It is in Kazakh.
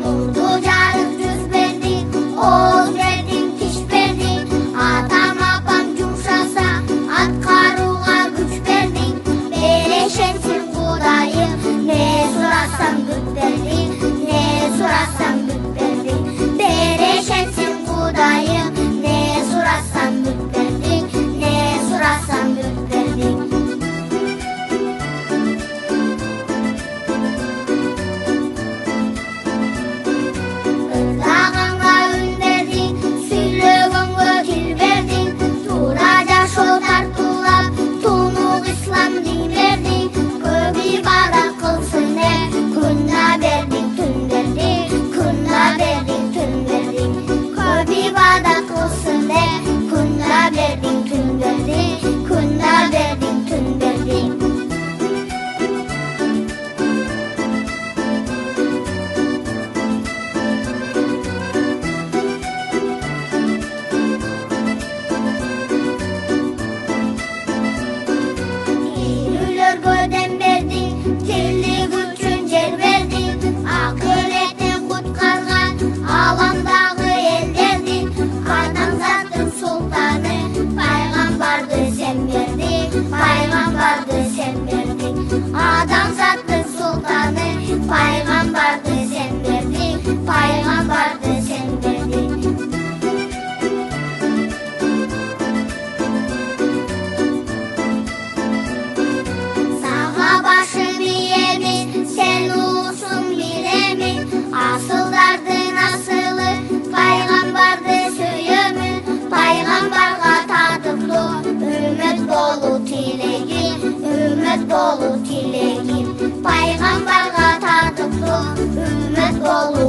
Urdu jarık düz verdin, oğuz verdin, kiş verdin. Atam apam yumşasa, at karuğa güç verdin. Bereşensin Kudayım, ne sorarsan güç verdin, ne sorarsan güç verdin. Bereşensin Kudayım, ne sorarsan güç verdin, ne sorarsan güç verdin. Özlağanğa ün verdin, süylөгөнгө til verdin. Tuğra жашоо тартуулап, тунук ислам дин бердиң. Көп ибадат кылсын деп, күнна бердиң, түн бердиң, күнна бердиң, түн бердиң. Көп ибадат кылсын деп, күнна бердиң, түн бердиң, күнна бердиң, түн бердиң. Үйлөргө дем бердиң, тирлик үчүн жер бердиң. Акыреттен куткарган аламдагы элдерди. Адамзаттын султаны, пайгамбарды сен бердиң, пайгамбарды сен бердиң. Адамзаттын султаны, пайгамбарды сен бердиң, пайгамбарды сен бердиң. Сага башым ийемин, сен улусуң билемин. Асылдардын асылы, пайгамбарды сүйөмүн. Пайгамбарга татыктуу, үммөт болуу тилегим, үммөт болуу тилегим. Пайгамбарга татыктуу, үммөт болуу